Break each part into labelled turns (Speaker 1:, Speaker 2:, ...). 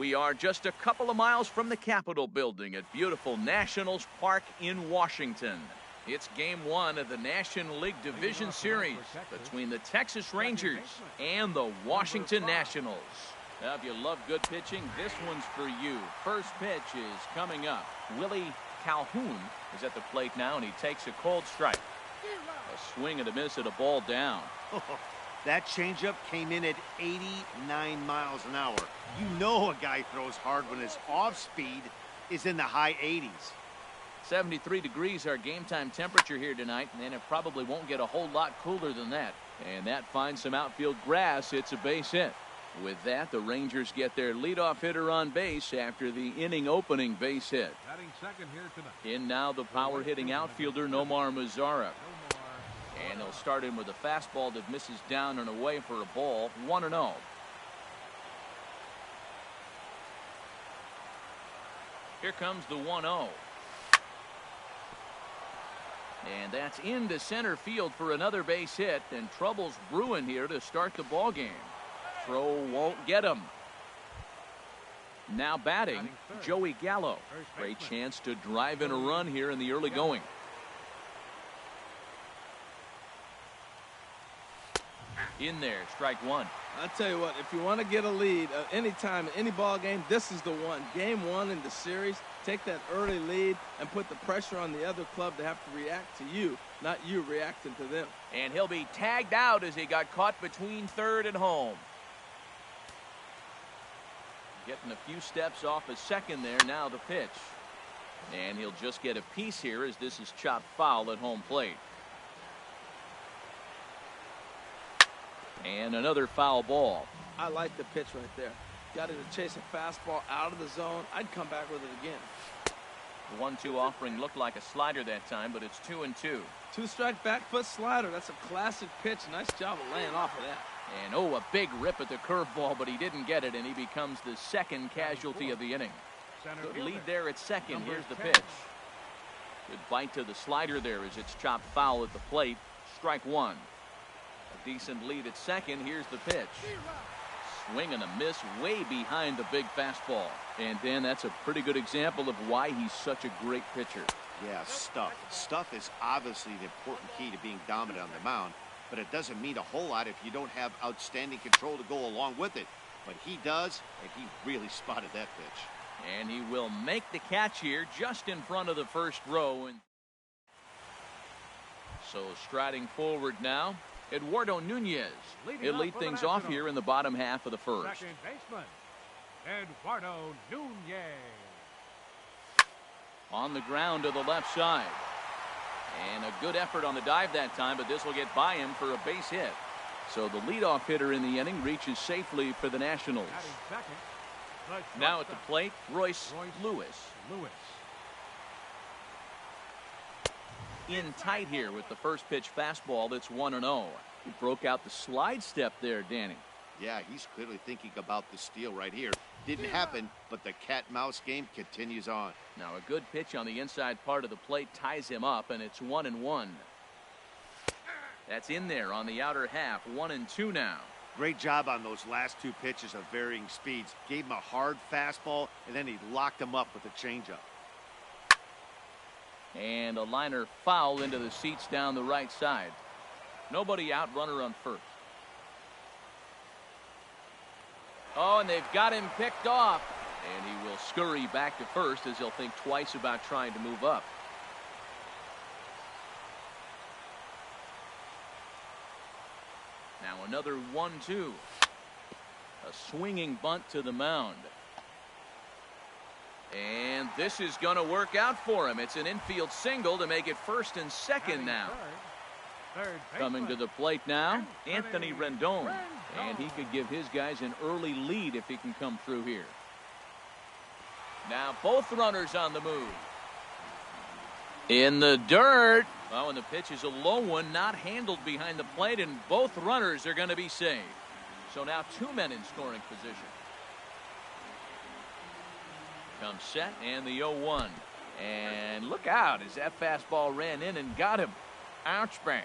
Speaker 1: We are just a couple of miles from the Capitol building at beautiful Nationals Park in Washington. It's game one of the National League Division Series between the Texas Rangers and the Washington Nationals. Now, if you love good pitching, this one's for you. First pitch is coming up. Willie Calhoun is at the plate now, and he takes a cold strike. A swing and a miss at a ball down.
Speaker 2: That changeup came in at 89 miles an hour. You know a guy throws hard when his off speed is in the high 80s.
Speaker 1: 73 degrees our game time temperature here tonight, and it probably won't get a whole lot cooler than that. And that finds some outfield grass. It's a base hit. With that, the Rangers get their leadoff hitter on base after the inning opening base hit.
Speaker 3: Batting second here tonight.
Speaker 1: In now the power hitting outfielder Nomar Mazara. And they'll start him with a fastball that misses down and away for a ball. 1-0. Here comes the 1-0. And that's into center field for another base hit, and trouble's brewing here to start the ball game. Throw won't get him. Now batting, Joey Gallo. Great chance to drive in a run here in the early going. In there, strike one.
Speaker 4: I'll tell you what, if you want to get a lead anytime, any ball game, this is the one. Game one in the series, take that early lead and put the pressure on the other club to have to react to you, not you reacting to them.
Speaker 1: And he'll be tagged out as he got caught between third and home. Getting a few steps off a second there, now the pitch. And he'll just get a piece here as this is chopped foul at home plate. And another foul ball.
Speaker 4: I like the pitch right there. Got him to chase a fastball out of the zone. I'd come back with it again.
Speaker 1: The 1-2 offering looked like a slider that time, but it's 2-2.
Speaker 4: Two-strike back foot slider. That's a classic pitch. Nice job of laying off of that.
Speaker 1: And a big rip at the curveball, but he didn't get it, and he becomes the second casualty of the inning. Good lead there at second. Here's the pitch. Good bite to the slider there as it's chopped foul at the plate. Strike one. A decent lead at second. Here's the pitch. Swing and a miss way behind the big fastball. And Dan, that's a pretty good example of why he's such a great pitcher.
Speaker 2: Yeah, stuff. Stuff is obviously the important key to being dominant on the mound, but it doesn't mean a whole lot if you don't have outstanding control to go along with it. But he does, and he really spotted that pitch.
Speaker 1: And he will make the catch here just in front of the first row. And so striding forward now, Eduardo Nunez. He'll lead things off here in the bottom half of the first.
Speaker 3: Second baseman, Eduardo Nunez.
Speaker 1: On the ground to the left side. And a good effort on the dive that time, but this will get by him for a base hit. So the leadoff hitter in the inning reaches safely for the Nationals. Now at the plate, Royce Lewis. In tight here with the first pitch fastball. That's 1-0. He broke out the slide step there, Danny.
Speaker 2: Yeah, he's clearly thinking about the steal right here. Didn't happen, but the cat-mouse game continues on.
Speaker 1: Now a good pitch on the inside part of the plate ties him up, and it's 1-1. That's in there on the outer half. 1-2 now.
Speaker 2: Great job on those last two pitches of varying speeds. Gave him a hard fastball, and then he locked him up with a changeup.
Speaker 1: And a liner foul into the seats down the right side. Nobody out, runner on first. Oh, and they've got him picked off. And he will scurry back to first as he'll think twice about trying to move up. Now another 1-2. A swinging bunt to the mound. And this is going to work out for him. It's an infield single to make it first and second now. Coming to the plate now, Anthony Rendon. And he could give his guys an early lead if he can come through here. Now both runners on the move. In the dirt. Oh, and the pitch is a low one, not handled behind the plate, and both runners are going to be saved. So now two men in scoring position. Comes set and the 0-1. And look out as that fastball ran in and got him. Ouch bang.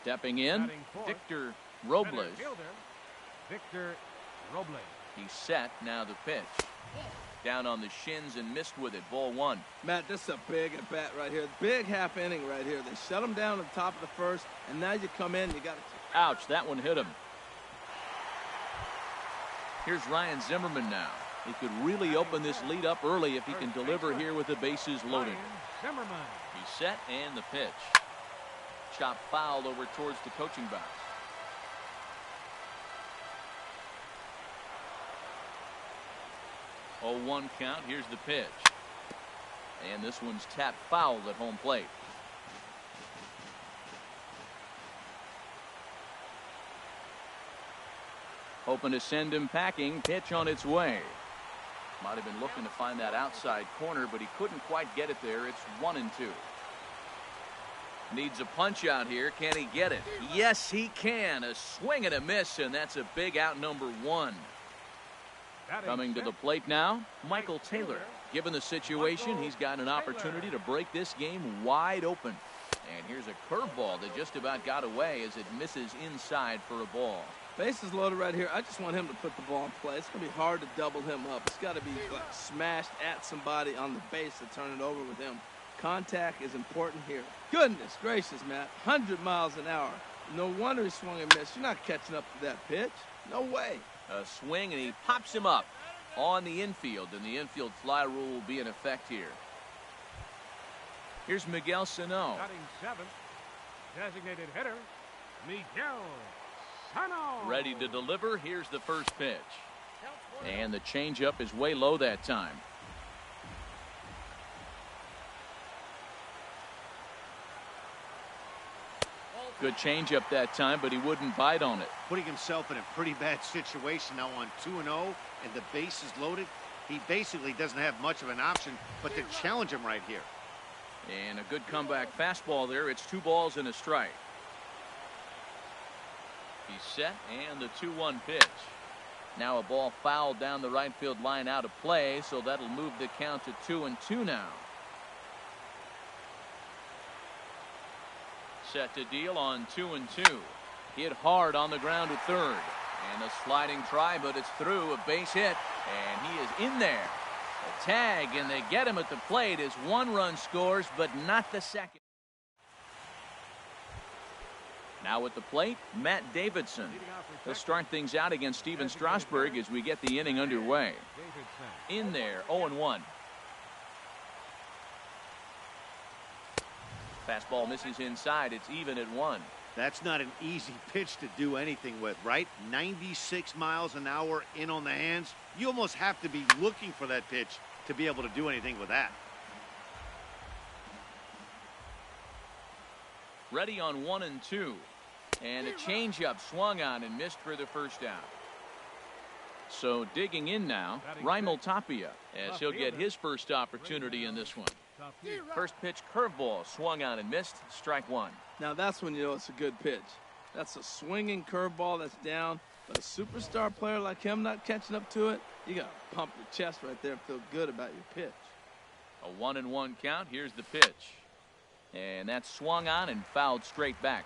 Speaker 1: Stepping in, Victor Robles. He's set. Now the pitch. Down on the shins and missed with it. Ball one.
Speaker 4: Matt, this is a big at bat right here. Big half inning right here. They shut him down at the top of the first, and now you come in, you got to.
Speaker 1: Ouch, that one hit him. Here's Ryan Zimmerman now. He could really open this lead up early if he can deliver here with the bases loaded. He's set and the pitch. Chop foul over towards the coaching box. 0-1 count. Here's the pitch. And this one's tapped foul at home plate. Hoping to send him packing. Pitch on its way. Might have been looking to find that outside corner, but he couldn't quite get it there. It's 1-2. Needs a punch out here. Can he get it? Yes, he can. A swing and a miss, and that's a big out, number one. Coming to the plate now, Michael Taylor. Given the situation, he's got an opportunity to break this game wide open. And here's a curveball that just about got away as it misses inside for a ball.
Speaker 4: Bases loaded right here. I just want him to put the ball in play. It's going to be hard to double him up. It's got to be like smashed at somebody on the base to turn it over with him. Contact is important here. Goodness gracious, Matt. 100 miles an hour. No wonder he swung and missed. You're not catching up to that pitch. No way.
Speaker 1: A swing, and he pops him up on the infield, and the infield fly rule will be in effect here. Here's Miguel Sano.
Speaker 3: Batting seventh, designated hitter, Miguel Sano.
Speaker 1: Ready to deliver. Here's the first pitch. And the changeup is way low that time. Good changeup that time, but he wouldn't bite on it.
Speaker 2: Putting himself in a pretty bad situation now on 2-0 and the base is loaded. He basically doesn't have much of an option but to challenge him right here.
Speaker 1: And a good comeback fastball there. It's 2 balls and a strike. He's set, and the 2-1 pitch. Now a ball fouled down the right field line out of play, so that'll move the count to 2-2 now. Set to deal on 2-2. Hit hard on the ground at third. And a sliding try, but it's through. A base hit, and he is in there. A tag, and they get him at the plate as 1 run scores, but not the second. Now at the plate, Matt Davidson. He'll start things out against Steven Strasburg as we get the inning underway. In there, 0-1. Fastball misses inside. It's even at 1.
Speaker 2: That's not an easy pitch to do anything with, right? 96 miles an hour in on the hands. You almost have to be looking for that pitch to be able to do anything with that.
Speaker 1: Ready on 1-2. And a changeup swung on and missed for the first out. So digging in now, Raimel Tapia, as he'll get his first opportunity in this one. First pitch curveball swung on and missed. Strike 1.
Speaker 4: Now that's when you know it's a good pitch. That's a swinging curveball that's down, but a superstar player like him not catching up to it, you got to pump your chest right there and feel good about your pitch.
Speaker 1: A 1-1 count. Here's the pitch. And that's swung on and fouled straight back.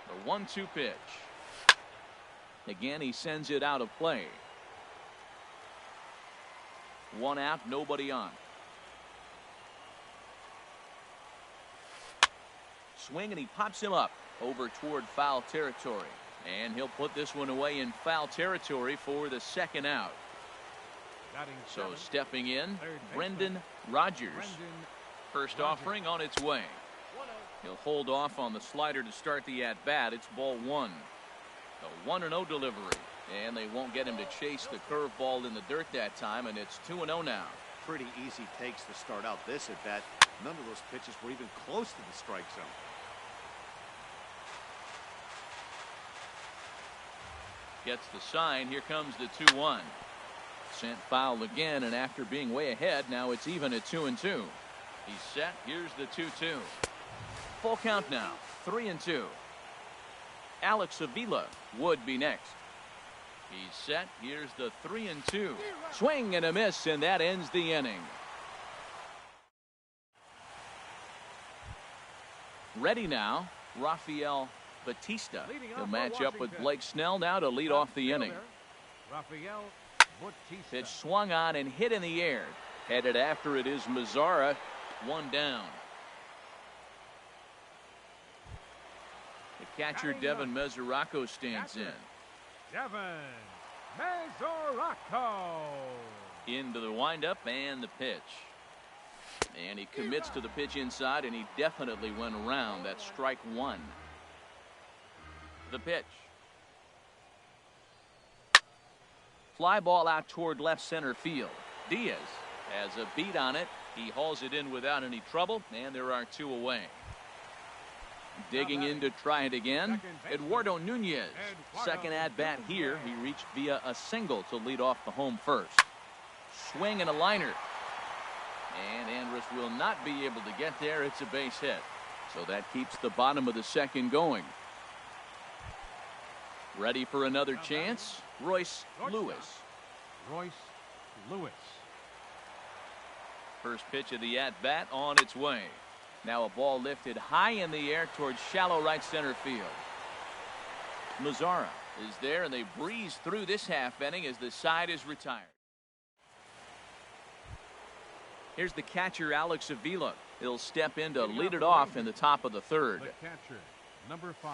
Speaker 1: The 1-2 pitch. Again, he sends it out of play. 1 out, nobody on. Swing, and he pops him up over toward foul territory. And he'll put this one away in foul territory for the second out. So stepping in, Brendan Rodgers. First offering on its way. He'll hold off on the slider to start the at-bat. It's ball 1. A 1-0 delivery. And they won't get him to chase the curveball in the dirt that time, and it's 2-0 now.
Speaker 2: Pretty easy takes to start out this at-bat. None of those pitches were even close to the strike zone.
Speaker 1: Gets the sign. Here comes the 2-1. Sent foul again, and after being way ahead, now it's even at 2-2. He's set. Here's the 2-2. Full count now. 3-2. Alex Avila would be next. He's set. Here's the 3-2. Swing and a miss, and that ends the inning. Ready now, Rafael Batista.
Speaker 3: Leading
Speaker 1: He'll
Speaker 3: off
Speaker 1: match
Speaker 3: for
Speaker 1: up with
Speaker 3: Washington.
Speaker 1: Blake Snell now to lead off the inning.
Speaker 3: Rafael Batista.
Speaker 1: Pitch swung on and hit in the air. Headed after it is Mazzara. One down. The catcher Devin Mesoraco stands in.
Speaker 3: Devin Mesoraco.
Speaker 1: Into the windup and the pitch. And he commits to the pitch inside, and he definitely went around. That's strike one. The pitch. Fly ball out toward left center field. Diaz has a beat on it. He hauls it in without any trouble, and there are two away. Digging in to try it again, Eduardo Nunez. Second at bat here. He reached via a single to lead off the home first. Swing and a liner. And Andrus will not be able to get there. It's a base hit. So that keeps the bottom of the second going. Ready for another chance? Royce Lewis.
Speaker 3: Royce Lewis.
Speaker 1: First pitch of the at-bat on its way. Now a ball lifted high in the air towards shallow right center field. Mazzara is there, and they breeze through this half inning as the side is retired. Here's the catcher, Alex Avila. He'll step in to lead it off in the top of the third.
Speaker 3: The catcher, number 5.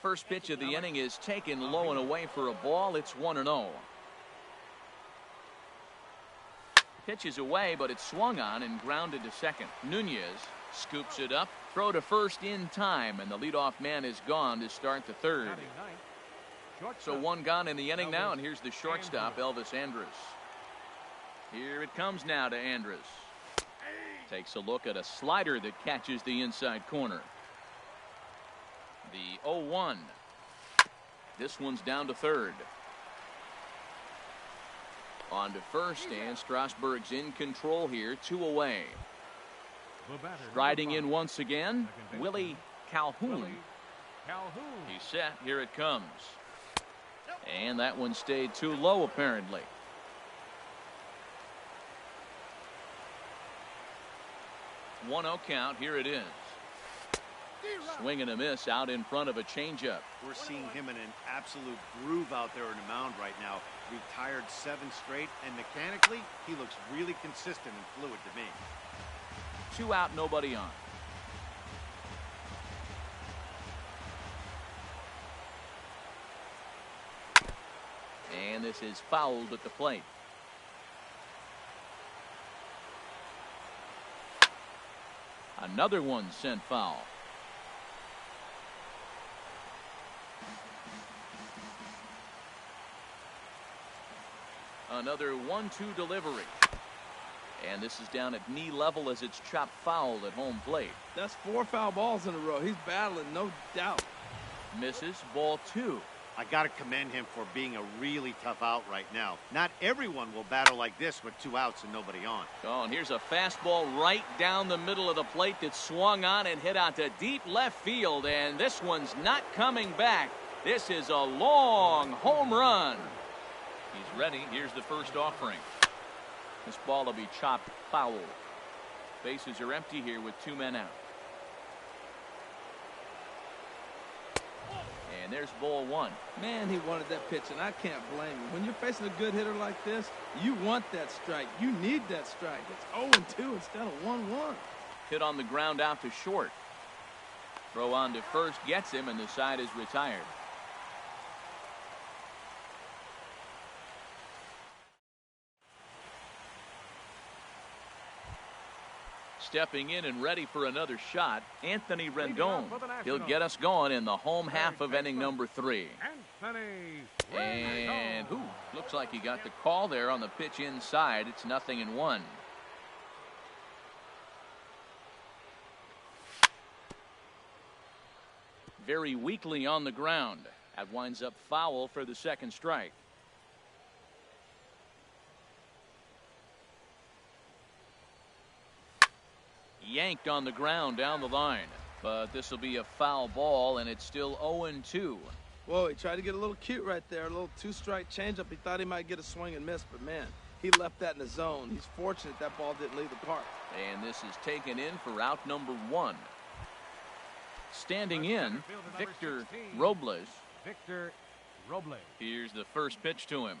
Speaker 1: First pitch of the inning is taken low and away for a ball. It's 1-0. Pitch is away, but it's swung on and grounded to second. Nunez scoops it up. Throw to first in time, and the leadoff man is gone to start the third. So one gone in the inning now, and here's the shortstop, Elvis Andrus. Here it comes now to Andrus. Takes a look at a slider that catches the inside corner. The 0-1. This one's down to third. On to first, and Strasburg's in control here, 2 away. Striding in once again, Willie Calhoun. He's set. Here it comes. And that one stayed too low, apparently. 1-0 count. Here it is. Swing and a miss out in front of a changeup.
Speaker 2: We're seeing him in an absolute groove out there in the mound right now. Retired 7 straight, and mechanically, he looks really consistent and fluid to me.
Speaker 1: 2 out, nobody on. And this is fouled at the plate. Another one sent foul. Another 1-2 delivery. And this is down at knee level as it's chopped foul at home plate.
Speaker 4: That's 4 foul balls in a row. He's battling, no doubt.
Speaker 1: Misses, ball 2.
Speaker 2: I got to commend him for being a really tough out right now. Not everyone will battle like this with 2 outs and nobody on.
Speaker 1: Oh, and here's a fastball right down the middle of the plate that swung on and hit out to deep left field. And this one's not coming back. This is a long home run. He's ready. Here's the first offering. This ball will be chopped foul. Bases are empty here with 2 men out. And there's ball 1.
Speaker 4: Man, he wanted that pitch, and I can't blame him. When you're facing a good hitter like this, you want that strike. You need that strike. It's 0-2 instead of 1-1.
Speaker 1: Hit on the ground out to short. Throw on to first gets him, and the side is retired. Stepping in and ready for another shot, Anthony Rendon. He'll get us going in the home half of inning number 3. And looks like he got the call there on the pitch inside. It's 0-1. Very weakly on the ground. That winds up foul for the second strike. Yanked on the ground down the line, but this will be a foul ball, and it's still 0-2.
Speaker 4: Whoa, he tried to get a little cute right there, a little 2-strike changeup. He thought he might get a swing and miss, but man, he left that in the zone. He's fortunate that ball didn't leave the park.
Speaker 1: And this is taken in for out number 1. Standing in, Victor Robles.
Speaker 3: Victor Robles.
Speaker 1: Here's the first pitch to him.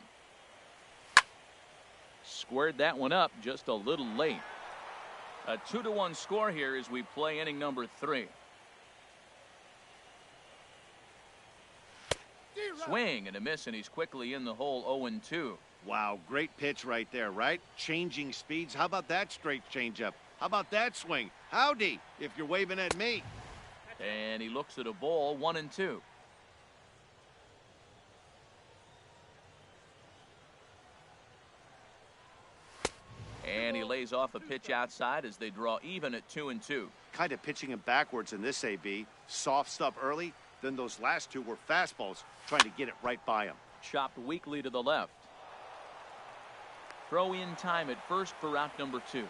Speaker 1: Squared that one up just a little late. A 2-1 score here as we play inning number 3. Swing and a miss, and he's quickly in the hole. 0-2.
Speaker 2: Wow, great pitch right there, right? Changing speeds. How about that straight changeup? How about that swing? Howdy, if you're waving at me.
Speaker 1: And he looks at a ball. 1-2. And he lays off a pitch outside as they draw even at 2-2.
Speaker 2: Kind of pitching him backwards in this AB. Soft stuff early, then those last two were fastballs, trying to get it right by him.
Speaker 1: Chopped weakly to the left. Throw in time at first for out number 2.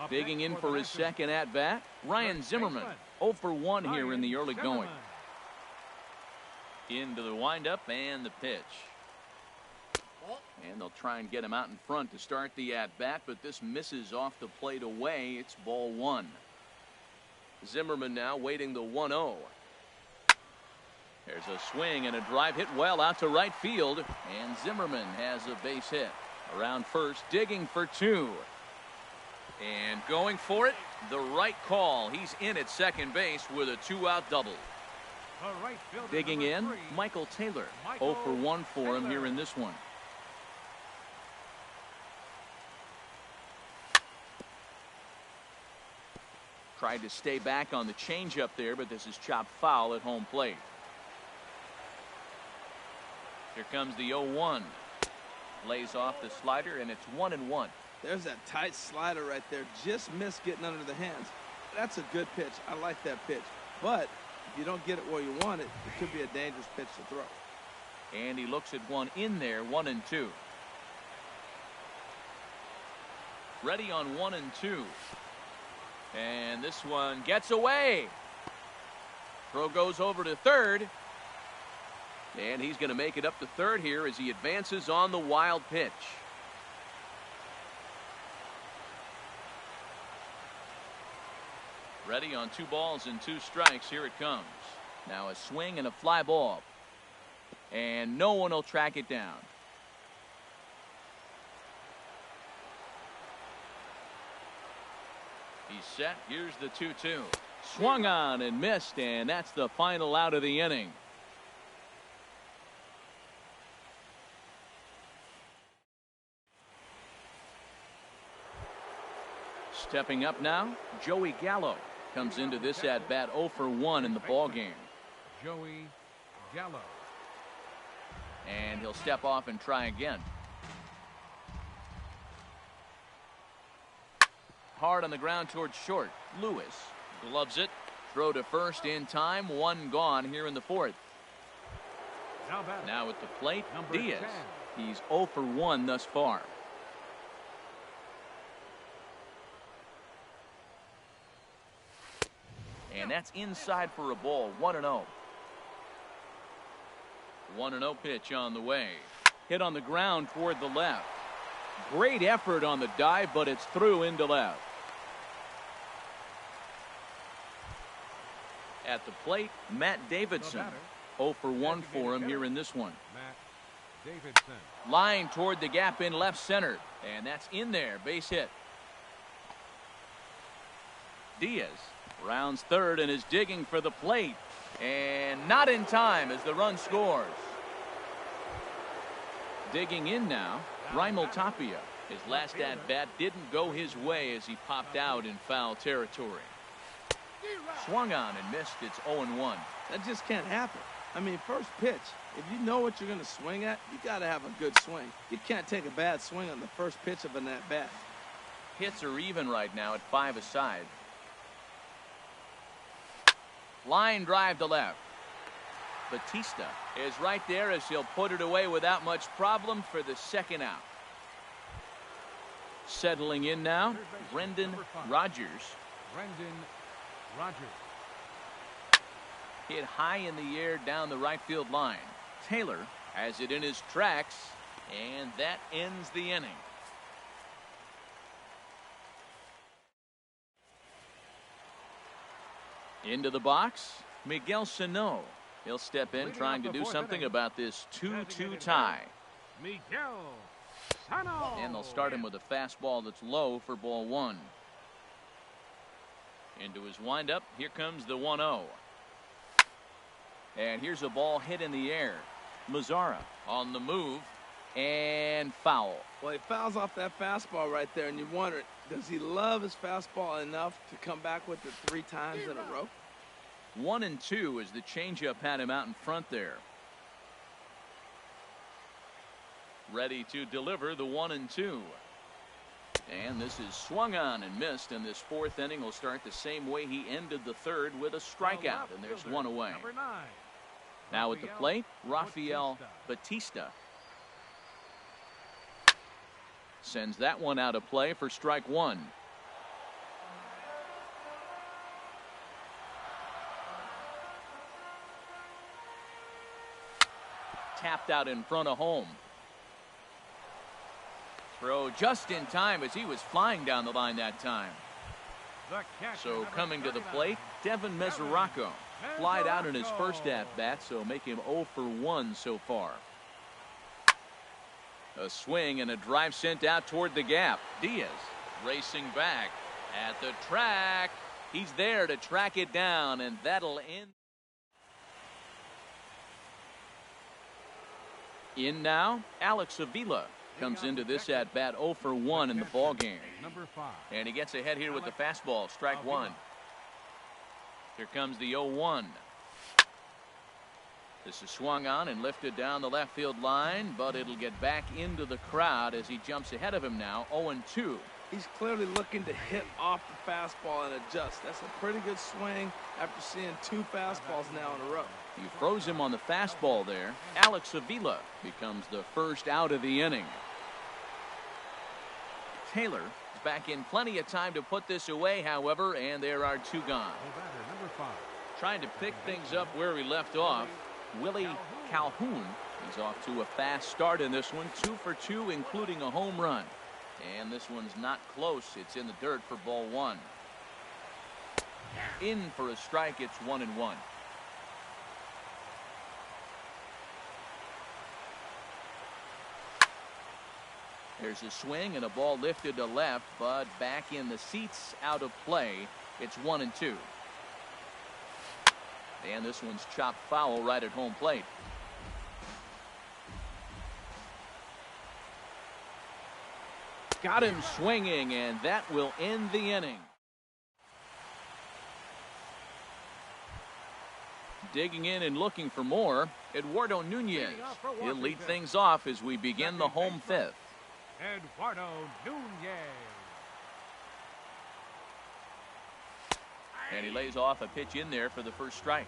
Speaker 1: Digging in for his second at bat, Ryan Zimmerman. 0 for 1 here in the early going. Into the windup and the pitch. And they'll try and get him out in front to start the at-bat, but this misses off the plate away. It's ball 1. Zimmerman now waiting the 1-0. There's a swing and a drive hit well out to right field, and Zimmerman has a base hit. Around first, digging for 2. And going for it, the right call. He's in at second base with a 2-out double. Digging in, Michael Taylor. 0 for 1 for him here in this one. Tried to stay back on the changeup there, but this is chopped foul at home plate. Here comes the 0-1. Lays off the slider, and it's 1-1.
Speaker 4: There's that tight slider right there. Just missed getting under the hands. That's a good pitch. I like that pitch. But if you don't get it where you want it, it could be a dangerous pitch to throw.
Speaker 1: And he looks at one in there, 1-2. Ready on 1-2. And this one gets away. Throw goes over to third. And he's going to make it up to third here as he advances on the wild pitch. Ready on 2 balls and 2 strikes. Here it comes. Now a swing and a fly ball. And no one will track it down. He's set. Here's the 2-2. Swung on and missed, and that's the final out of the inning. Stepping up now, Joey Gallo comes into this at bat 0 for 1 in the ball game.
Speaker 3: Joey Gallo.
Speaker 1: And he'll step off and try again. Hard on the ground towards short. Lewis gloves it. Throw to first in time. 1 gone here in the 4th. Now at the plate, Diaz. 10. He's 0 for 1 thus far. And that's inside for a ball. 1-0. 1-0 pitch on the way. Hit on the ground toward the left. Great effort on the dive, but it's through into left. At the plate, Matt Davidson. 0 for 1 for him here in this one.
Speaker 3: Matt Davidson.
Speaker 1: Line toward the gap in left center. And that's in there. Base hit. Diaz rounds third and is digging for the plate. And not in time as the run scores. Digging in now, Raimel Tapia. His last at-bat didn't go his way as he popped out in foul territory. Swung on and missed. It's 0-1.
Speaker 4: That just can't happen. I mean, first pitch, if you know what you're going to swing at, you got to have a good swing. You can't take a bad swing on the first pitch of an at-bat.
Speaker 1: Hits are even right now at 5 aside. Line drive to left. Batista is right there as he'll put it away without much problem for the second out. Settling in now, Brendan Rodgers.
Speaker 3: Brendan Rodgers.
Speaker 1: Hit high in the air down the right field line. Taylor has it in his tracks, and that ends the inning. Into the box, Miguel Sano. He'll step in trying to do something about this 2-2 tie.
Speaker 3: Miguel Sano.
Speaker 1: And they'll start him with a fastball that's low for ball one. Into his windup, here comes the 1-0. And here's a ball hit in the air. Mazzara on the move and foul.
Speaker 4: Well, he fouls off that fastball right there, and you wonder, does he love his fastball enough to come back with it 3 times in a row?
Speaker 1: 1-2 as the changeup had him out in front there. Ready to deliver the 1-2. And this is swung on and missed, and this 4th inning will start the same way he ended the 3rd with a strikeout, and there's 1 away. Now at the plate, Rafael Batista. Sends that one out of play for strike 1. Tapped out in front of home. Throw just in time as he was flying down the line that time. So coming to the plate, Devin Mesoraco. Flied out in his first at-bat, so make him 0 for 1 so far. A swing and a drive sent out toward the gap. Diaz racing back at the track. He's there to track it down, and that'll end. In now, Alex Avila comes into this at-bat 0 for 1 in the ballgame. And he gets ahead here with the fastball, strike 1. Here comes the 0-1. This is swung on and lifted down the left field line, but it'll get back into the crowd as he jumps ahead of him now, 0-2.
Speaker 4: He's clearly looking to hit off the fastball and adjust. That's a pretty good swing after seeing 2 fastballs now in a row.
Speaker 1: He froze him on the fastball there. Alex Avila becomes the first out of the inning. Taylor is back in plenty of time to put this away, however, and there are 2 gone. Trying to pick things up where he left off, Willie Calhoun. He's off to a fast start in this one, 2 for 2, including a home run. And this one's not close. It's in the dirt for ball 1. In for a strike. It's 1-1. There's a swing and a ball lifted to left, but back in the seats, out of play. It's 1-2. And this one's chopped foul right at home plate. Got him swinging, and that will end the inning. Digging in and looking for more, Eduardo Nunez. He'll lead things off as we begin the home 5th.
Speaker 3: Eduardo Nunez.
Speaker 1: And he lays off a pitch in there for the first strike.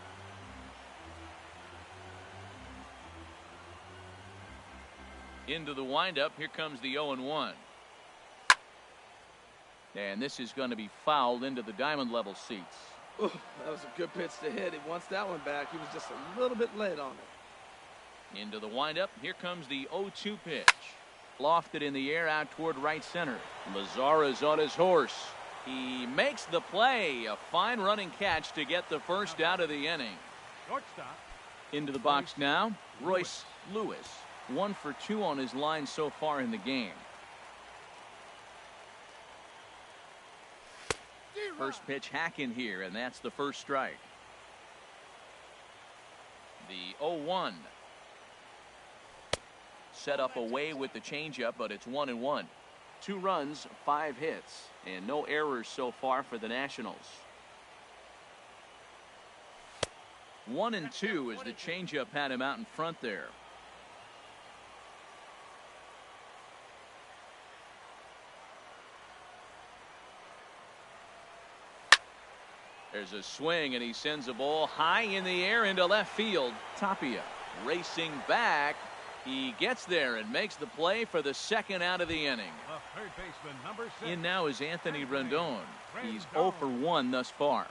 Speaker 1: Into the windup, here comes the 0-1. And this is going to be fouled into the diamond level seats.
Speaker 4: Ooh, that was a good pitch to hit. He wants that one back. He was just a little bit late on it.
Speaker 1: Into the windup, here comes the 0-2 pitch. Lofted in the air out toward right center. Mazzara's on his horse. He makes the play. A fine running catch to get the first out of the inning.
Speaker 3: Shortstop.
Speaker 1: Into the box now, Royce Lewis. 1 for 2 on his line so far in the game. First pitch hack in here, and that's the first strike. The 0-1. Set up away with the changeup, but it's 1-1. 2 runs, 5 hits, and no errors so far for the Nationals. 1-2 as the changeup had him out in front there. There's a swing, and he sends a ball high in the air into left field. Tapia racing back. He gets there and makes the play for the second out of the inning.
Speaker 3: Third baseman, number 6.
Speaker 1: In now is Anthony Rendon. He's 0 for 1 thus far.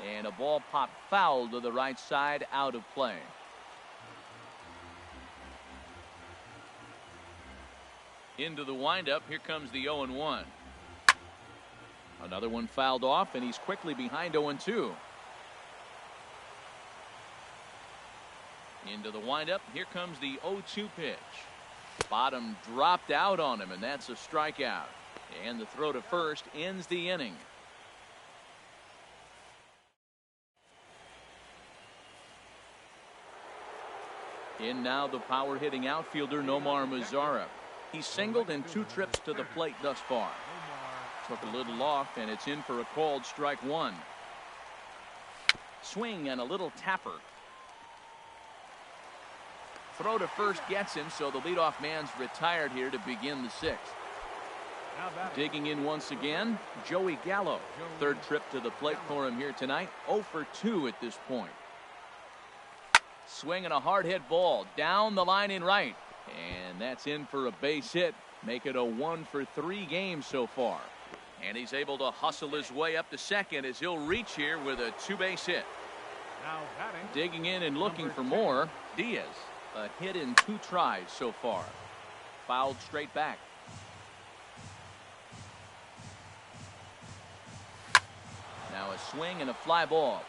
Speaker 1: And a ball popped foul to the right side, out of play. Into the windup, here comes the 0-1. Another one fouled off, and he's quickly behind 0-2. Into the windup. Here comes the 0-2 pitch. Bottom dropped out on him, and that's a strikeout. And the throw to first ends the inning. In now the power hitting outfielder Nomar Mazara. He's singled in 2 trips to the plate thus far. Took a little off, and it's in for a called strike 1. Swing and a little tapper. Throw to first gets him, so the leadoff man's retired here to begin the 6th. Digging in once again, Joey Gallo. 3rd trip to the plate for him here tonight. 0-for-2 at this point. Swinging a hard hit ball down the line in right. And that's in for a base hit. Make it a 1-for-3 game so far. And he's able to hustle his way up to second as he'll reach here with a 2-base hit.
Speaker 3: Now batting.
Speaker 1: Digging in and looking for more, Diaz. A hit in 2 tries so far. Fouled straight back. Now a swing and a fly ball.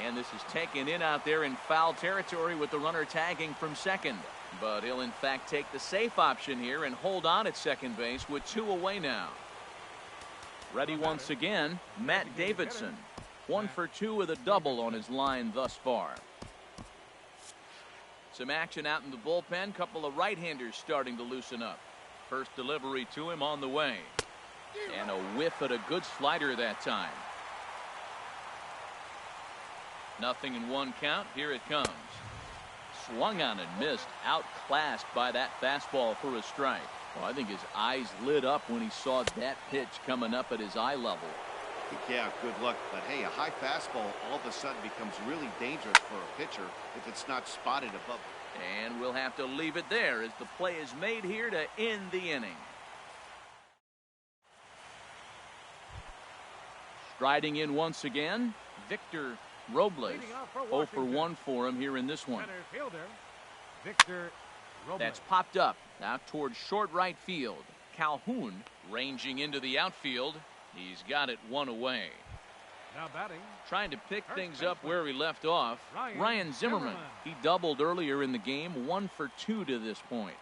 Speaker 1: And this is taken in out there in foul territory with the runner tagging from second. But he'll in fact take the safe option here and hold on at second base with 2 away now. Ready once again, Matt Davidson. 1-for-2 with a double on his line thus far. Some action out in the bullpen. Couple of right-handers starting to loosen up. First delivery to him on the way. And a whiff at a good slider that time. 0-1 count. Here it comes. Swung on and missed. Outclassed by that fastball for a strike. Well, I think his eyes lit up when he saw that pitch coming up at his eye level.
Speaker 2: Yeah, good luck. But hey, a high fastball all of a sudden becomes really dangerous for a pitcher if it's not spotted above.
Speaker 1: And we'll have to leave it there as the play is made here to end the inning. Striding in once again, Victor Robles. 0-for-1 for him here in this one.
Speaker 3: Center fielder, Victor Robles.
Speaker 1: That's popped up now towards short right field. Calhoun ranging into the outfield. He's got it 1 away.
Speaker 3: Now batting.
Speaker 1: Trying to pick things up where he left off. Ryan Zimmerman. He doubled earlier in the game. 1-for-2 to this point.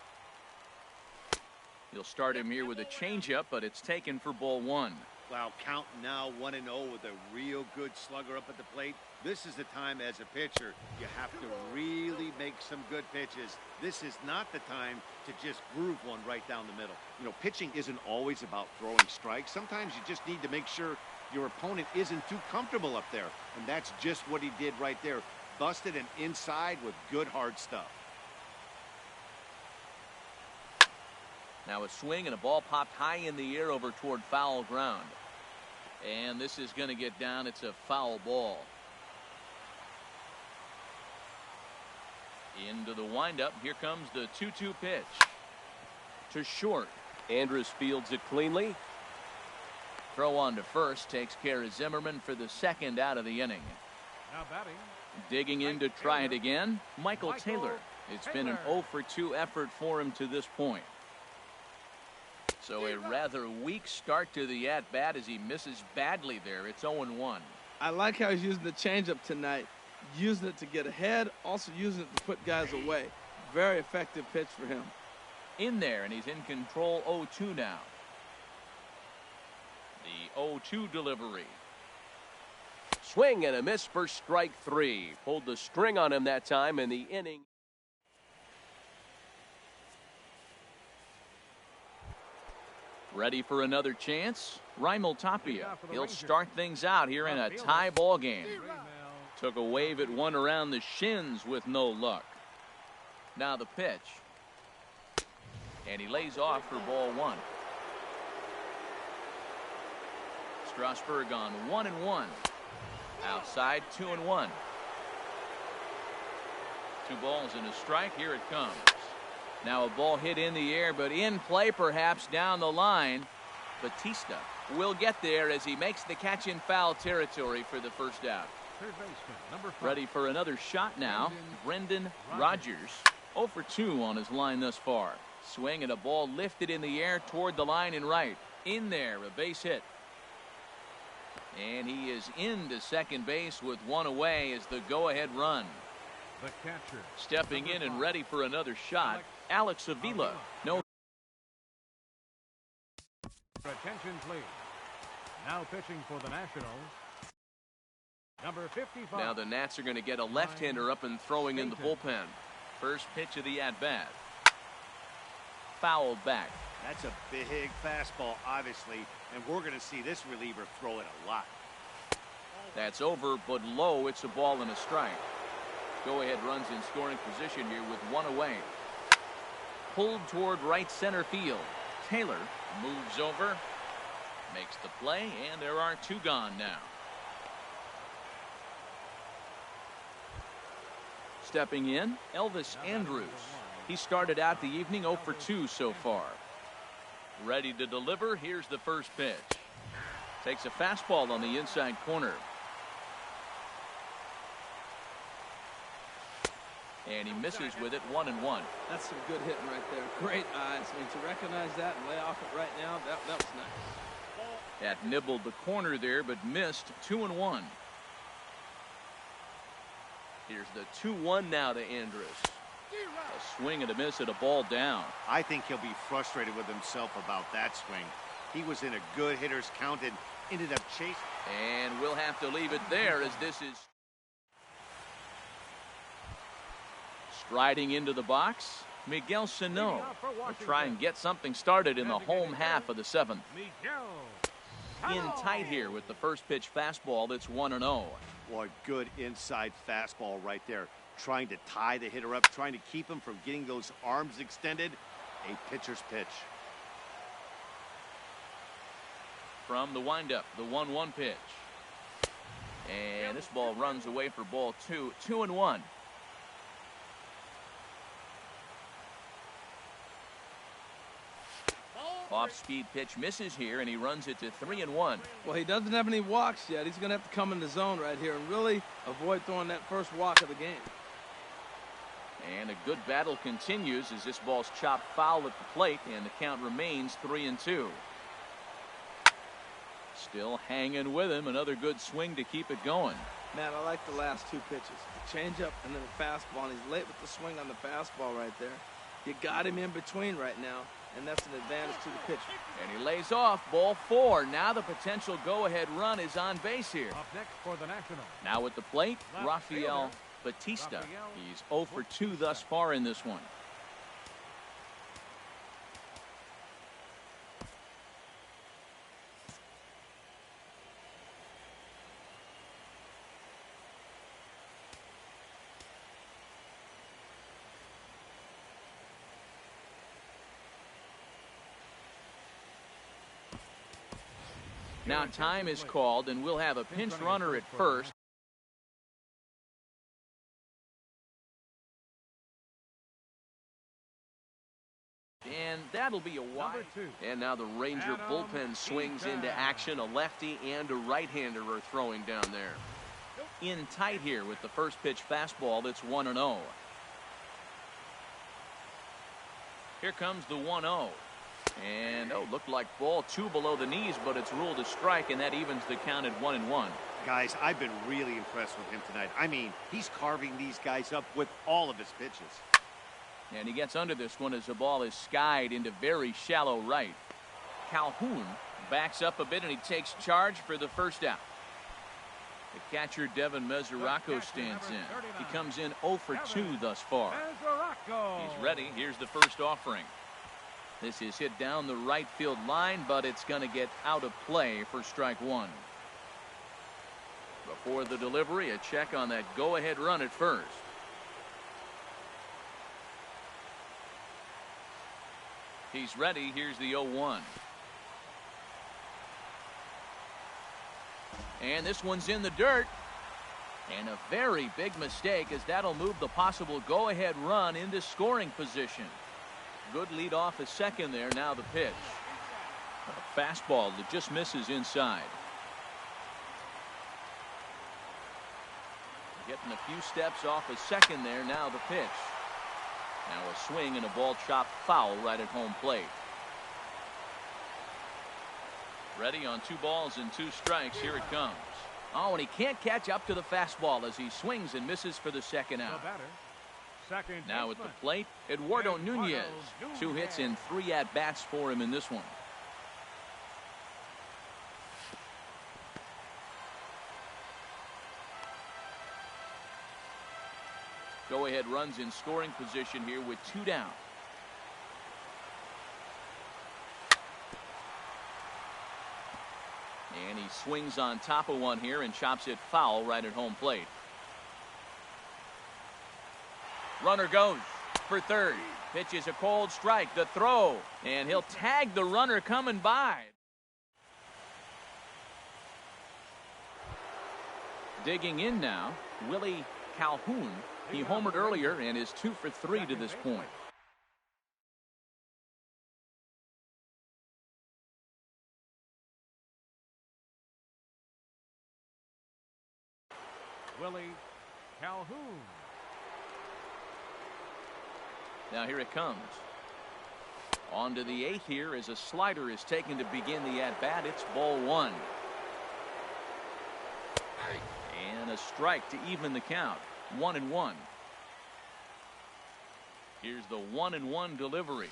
Speaker 1: He'll start him here with a changeup, but it's taken for ball 1.
Speaker 2: Wow, count now 1-0 with a real good slugger up at the plate. This is the time as a pitcher you have to really make some good pitches. This is not the time to just groove one right down the middle. You know, pitching isn't always about throwing strikes. Sometimes you just need to make sure your opponent isn't too comfortable up there. And that's just what he did right there. Busted him inside with good hard stuff.
Speaker 1: Now a swing and a ball popped high in the air over toward foul ground. And this is going to get down. It's a foul ball. Into the windup. Here comes the 2-2 pitch. To short. Andrus fields it cleanly. Throw on to first. Takes care of Zimmerman for the 2nd out of the inning.
Speaker 3: Now batting.
Speaker 1: Digging in to try it again, Michael Taylor. It's been an 0-for-2 effort for him to this point. So a rather weak start to the at-bat as he misses badly there. It's 0-1.
Speaker 4: I like how he's using the changeup tonight. Using it to get ahead, also using it to put guys away. Very effective pitch for him.
Speaker 1: In there, and he's in control. 0-2 now. The 0-2 delivery. Swing and a miss for strike 3. Pulled the string on him that time in the inning. Ready for another chance? Raimel Tapia. He'll start things out here in a tie ball game. Took a wave at one around the shins with no luck. Now the pitch. And he lays off for ball 1. Strasburg on 1-1. Outside 2-1. 2 balls and a strike. Here it comes. Now a ball hit in the air, but in play perhaps down the line. Batista will get there as he makes the catch in foul territory for the first out.
Speaker 3: Third baseman, number 5.
Speaker 1: Ready for another shot now. Brendan Rodgers. 0-for-2 on his line thus far. Swing and a ball lifted in the air toward the line and right. In there, a base hit. And he is into second base with one away as the go-ahead run.
Speaker 3: The catcher.
Speaker 1: Stepping in and ready for another shot, Alex Avila. No.
Speaker 3: Attention, please. Now pitching for the Nationals, number 55.
Speaker 1: Now the Nats are going to get a left-hander up and throwing in the bullpen. First pitch of the at-bat. Fouled back.
Speaker 2: That's a big fastball, obviously, and we're going to see this reliever throw it a lot.
Speaker 1: That's over, but low. It's a ball and a strike. Go-ahead runs in scoring position here with one away. Pulled toward right center field. Taylor moves over, makes the play, and there are two gone now. Stepping in, Elvis Andrus. He started out the evening 0 for 2 so far. Ready to deliver. Here's the first pitch. Takes a fastball on the inside corner. And he misses with it, 1-1.
Speaker 4: That's some good hitting right there. Great eyes. I mean, to recognize that and lay off it right now, that was nice.
Speaker 1: That nibbled the corner there, but missed, 2-1. Here's the 2-1 now to Andrus. A swing and a miss at a ball down.
Speaker 2: I think he'll be frustrated with himself about that swing. He was in a good hitter's count and ended up chasing.
Speaker 1: And we'll have to leave it there as this is striding into the box. Miguel Sano will try and get something started in the home half of the seventh. In tight here with the first pitch fastball that's 1-0.
Speaker 2: Boy, good inside fastball right there. Trying to tie the hitter up, trying to keep him from getting those arms extended. A pitcher's pitch.
Speaker 1: From the windup, the 1-1 pitch. And this ball runs away for ball 2, 2-1. Off-speed pitch misses here, and he runs it to 3-1.
Speaker 4: Well, he doesn't have any walks yet. He's going to have to come in the zone right here and really avoid throwing that first walk of the game.
Speaker 1: And a good battle continues as this ball's chopped foul at the plate, and the count remains 3-2. Still hanging with him. Another good swing to keep it going.
Speaker 4: Man, I like the last two pitches. The changeup and then the fastball. And he's late with the swing on the fastball right there. You got him in between right now, and that's an advantage to the pitcher.
Speaker 1: And he lays off, ball 4. Now the potential go-ahead run is on base here.
Speaker 3: Up next for the Nationals.
Speaker 1: Now at the plate, Rafael Batista. He's 0 for 2 thus far in this one. Now time is called, and we'll have a pinch runner at first. And that'll be a wide. And now the Ranger bullpen swings into action. A lefty and a right-hander are throwing down there. In tight here with the first pitch fastball that's 1-0. Here comes the 1-0. And, looked like ball 2 below the knees, but it's ruled a strike, and that evens the count at 1-1.
Speaker 2: Guys, I've been really impressed with him tonight. I mean, he's carving these guys up with all of his pitches.
Speaker 1: And he gets under this one as the ball is skied into very shallow right. Calhoun backs up a bit, and he takes charge for the first out. The catcher, Devin Mesoraco, stands in. He comes in 0 for 2 thus far. He's ready. Here's the first offering. This is hit down the right field line, but it's going to get out of play for strike 1. Before the delivery, a check on that go-ahead run at first. He's ready. Here's the 0-1. And this one's in the dirt. And a very big mistake, as that'll move the possible go-ahead run into scoring position. Good lead off a second there. Now the pitch. A fastball that just misses inside. Getting a few steps off a second there. Now the pitch. Now a swing and a ball chopped foul right at home plate. Ready on 2 balls and 2 strikes. Here it comes. Oh, and he can't catch up to the fastball as he swings and misses for the second out. Now at the plate, Eduardo Nunez. 2 hits and 3 at-bats for him in this one. Go-ahead runs in scoring position here with 2 down. And he swings on top of one here and chops it foul right at home plate. Runner goes for third. Pitch is a cold strike. The throw. And he'll tag the runner coming by. Digging in now, Willie Calhoun. He homered earlier and is 2 for 3 to this point.
Speaker 3: Willie Calhoun.
Speaker 1: Now here it comes. On to the 8th here as a slider is taken to begin the at-bat. It's ball 1. And a strike to even the count. 1-1. Here's the 1-1 delivery.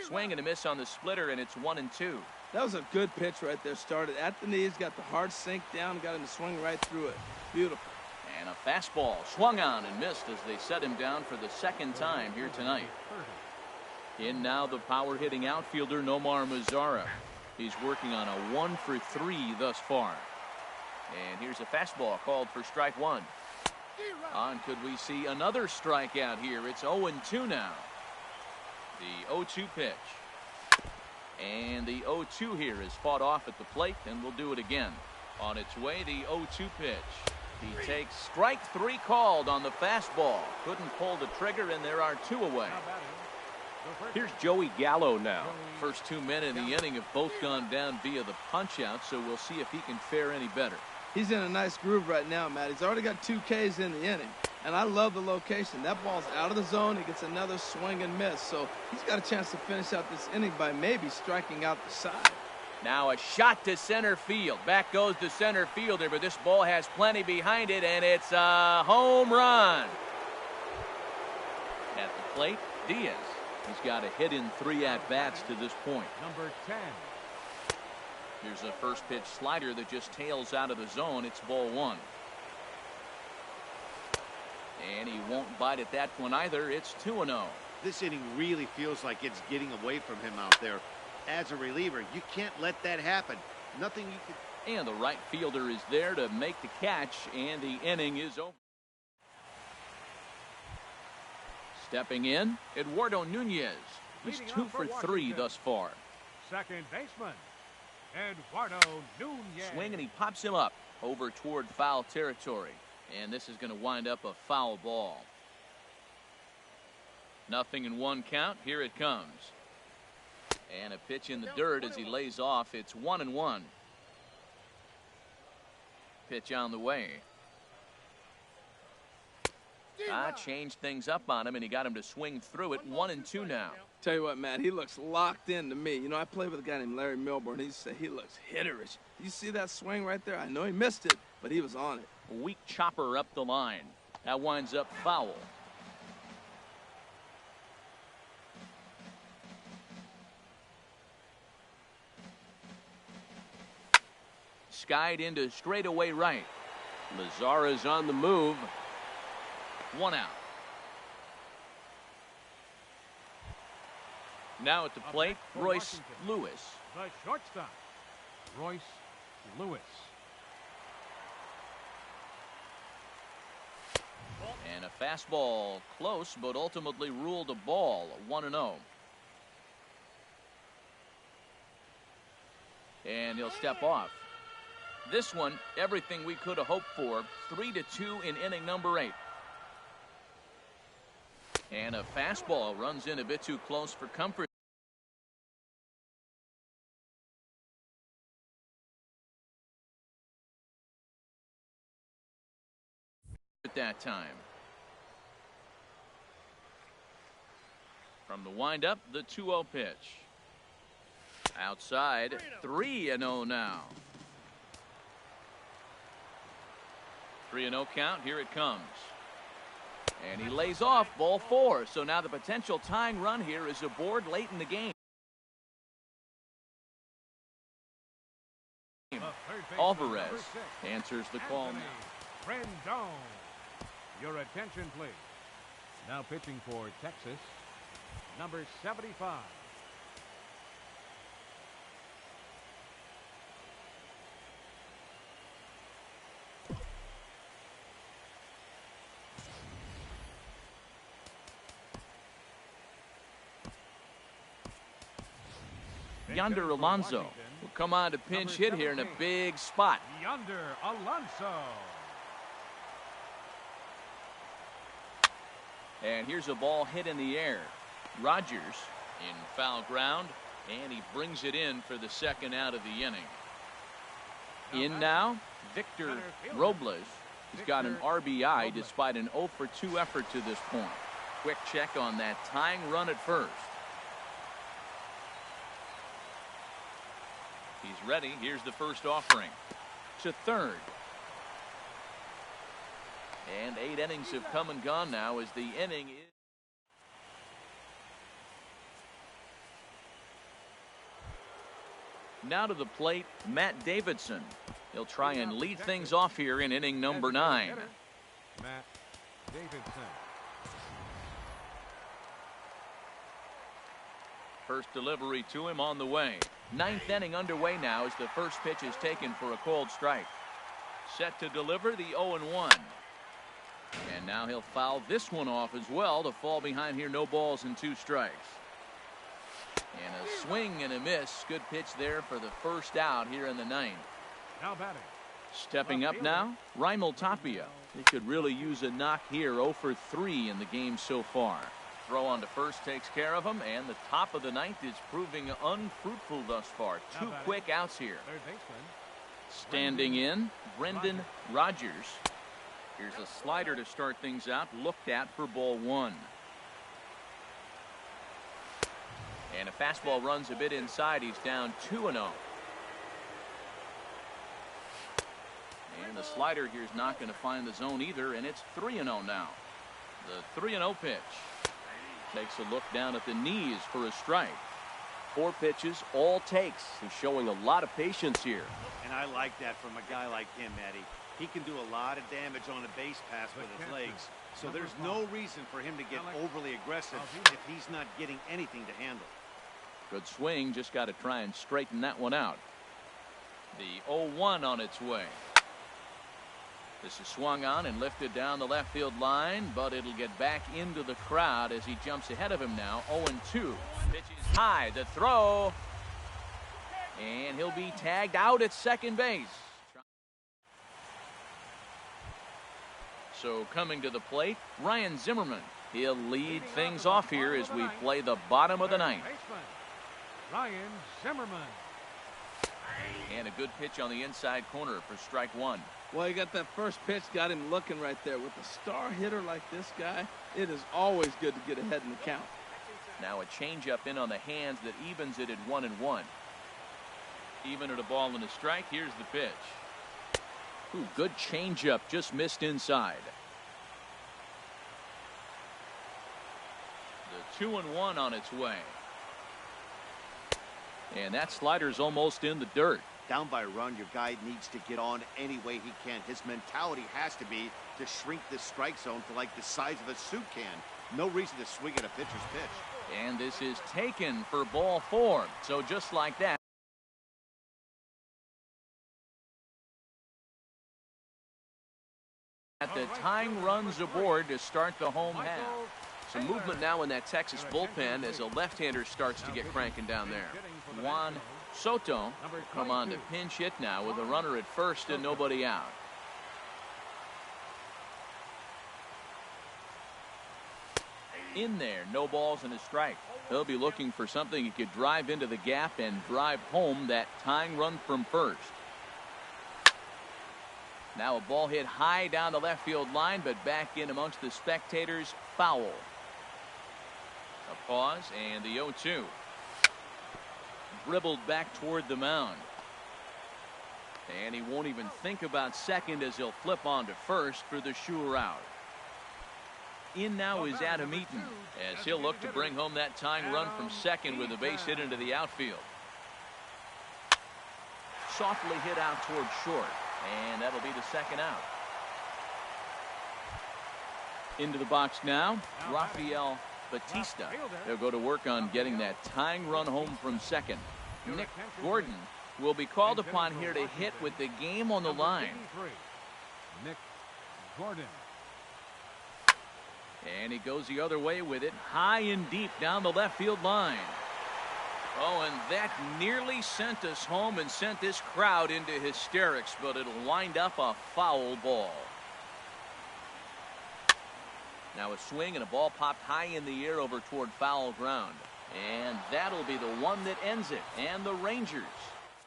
Speaker 1: Swing and a miss on the splitter, and it's 1-2.
Speaker 4: That was a good pitch right there. Started at the knees, got the hard sink down, got him to swing right through it. Beautiful.
Speaker 1: And a fastball swung on and missed as they set him down for the second time here tonight. In now the power-hitting outfielder Nomar Mazara. He's working on a 1 for 3 thus far. And here's a fastball called for strike 1. On could we see another strikeout here? It's 0-2 now. The 0-2 pitch. And the 0-2 here is fought off at the plate, and we'll do it again. On its way, the 0-2 pitch. He takes strike 3 called on the fastball. Couldn't pull the trigger, and there are 2 away. Here's Joey Gallo now. First 2 men in the inning have both gone down via the punch-out, so we'll see if he can fare any better.
Speaker 4: He's in a nice groove right now, Matt. He's already got 2 Ks in the inning, and I love the location. That ball's out of the zone. He gets another swing and miss, so he's got a chance to finish out this inning by maybe striking out the side.
Speaker 1: Now a shot to center field. Back goes the center fielder, but this ball has plenty behind it, and it's a home run. At the plate, Diaz. He's got a hit in 3 at-bats to this point.
Speaker 3: Number 10.
Speaker 1: Here's a first pitch slider that just tails out of the zone. It's ball 1. And he won't bite at that one either. It's 2-0.
Speaker 2: This inning really feels like it's getting away from him out there. As a reliever, you can't let that happen. Nothing you can.
Speaker 1: And the right fielder is there to make the catch, and the inning is over. Stepping in, Eduardo Nunez. He's 2 for 3 thus far.
Speaker 3: Second baseman, Eduardo Nunez.
Speaker 1: Swing, and he pops him up over toward foul territory. And this is going to wind up a foul ball. 0-1 count. Here it comes. And a pitch in the dirt as he lays off. It's 1-1. Pitch on the way. Changed things up on him, and he got him to swing through it. 1-2 now.
Speaker 4: Tell you what, Matt, he looks locked in to me. You know, I played with a guy named Larry Milburn. He used to say he looks hitterish. You see that swing right there? I know he missed it, but he was on it.
Speaker 1: Weak chopper up the line. That winds up foul. Skied into straightaway right. Mazara's on the move. 1 out. Now at the plate, Royce Lewis.
Speaker 3: The shortstop, Royce Lewis.
Speaker 1: And a fastball close, but ultimately ruled a ball. 1-0. And he'll step off. This one, everything we could have hoped for. 3-2 in inning number 8. And a fastball runs in a bit too close for comfort. At that time. From the windup, the 2-0 pitch. Outside, 3-0 now. 3-0 count, here it comes. And he lays off ball 4. So now the potential tying run here is aboard late in the game. Alvarez answers the call now.
Speaker 3: Rendon. Your attention, please. Now pitching for Texas, number 75.
Speaker 1: Yonder Alonso will come on to pinch hit here in a big spot.
Speaker 3: Yonder Alonso.
Speaker 1: And here's a ball hit in the air. Rogers in foul ground, and he brings it in for the second out of the inning. In now, Victor Robles. He's got an RBI despite an 0 for 2 effort to this point. Quick check on that tying run at first. He's ready. Here's the first offering. To third. And 8 innings have come and gone now as the inning is. Now to the plate, Matt Davidson. He'll try and lead things off here in inning number 9.
Speaker 3: Matt Davidson.
Speaker 1: First delivery to him on the way. 9th inning underway now as the first pitch is taken for a called strike. Set to deliver the 0-1. And now he'll foul this one off as well to fall behind here. No balls and 2 strikes. And a swing and a miss. Good pitch there for the first out here in the 9th.
Speaker 3: Now batting.
Speaker 1: Stepping up now, Mlb17. He could really use a knock here. 0 for 3 in the game so far. Throw on to first takes care of him, and the top of the 9th is proving unfruitful thus far. 2 quick outs here.
Speaker 3: Third baseman.
Speaker 1: Standing in, Brendan Rogers. Here's a slider to start things out, looked at for ball 1. And a fastball runs a bit inside. He's down 2-0. And the slider here is not going to find the zone either, and it's 3-0 now. The 3-0 pitch. Takes a look down at the knees for a strike. 4 pitches, all takes. He's showing a lot of patience here.
Speaker 2: And I like that from a guy like him, Eddie. He can do a lot of damage on a base pass with his legs. So there's no reason for him to get overly aggressive if he's not getting anything to handle.
Speaker 1: Good swing, just got to try and straighten that one out. The 0-1 on its way. This is swung on and lifted down the left field line, but it'll get back into the crowd as he jumps ahead of him now. 0-2. Pitch is high, the throw, and he'll be tagged out at second base. So coming to the plate, Ryan Zimmerman. He'll lead things off here as we play the bottom of the 9th.
Speaker 3: Ryan Zimmerman.
Speaker 1: And a good pitch on the inside corner for strike 1.
Speaker 4: Well, he got that first pitch, got him looking right there. With a star hitter like this guy, it is always good to get ahead in the count.
Speaker 1: Now a changeup in on the hands that evens it at 1-1. Even at a ball and a strike, here's the pitch. Ooh, good changeup, just missed inside. The 2-1 on its way. And that slider's almost in the dirt.
Speaker 2: Down by a run, your guy needs to get on any way he can. His mentality has to be to shrink the strike zone to like the size of a soup can. No reason to swing at a pitcher's pitch.
Speaker 1: And this is taken for ball 4. So just like that. At the tying runs aboard to start the home half. Some movement now in that Texas bullpen as a left-hander starts to get cranking down there. Juan Soto come on to pinch hit now with a runner at first and nobody out. In there, no balls and a strike. They'll be looking for something he could drive into the gap and drive home that tying run from first. Now a ball hit high down the left field line, but back in amongst the spectators, foul. A pause and the 0-2. dribbled back toward the mound. And he won't even think about second as he'll flip on to first for the sure out. In now is Adam Eaton as he'll look to bring home that tying run from second with a base hit into the outfield. Softly hit out toward short, and that'll be the second out. Into the box now, Rafael Batista. They'll go to work on getting that tying run home from second. Nick Gordon will be called upon here to hit with the game on the line.
Speaker 3: Nick Gordon.
Speaker 1: And he goes the other way with it, high and deep down the left field line. Oh, and that nearly sent us home and sent this crowd into hysterics, but it'll wind up a foul ball. Now a swing and a ball popped high in the air over toward foul ground. And that'll be the one that ends it. And the Rangers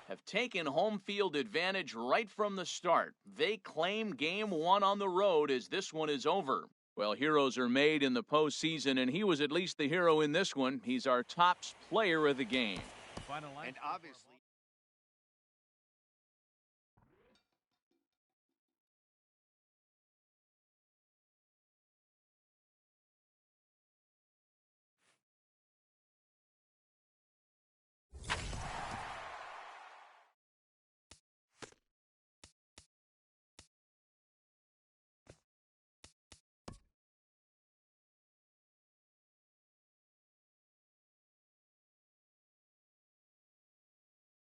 Speaker 1: have taken home field advantage right from the start. They claim game one on the road as this one is over. Well, heroes are made in the postseason, and he was at least the hero in this one. He's our top player of the game.
Speaker 2: And obviously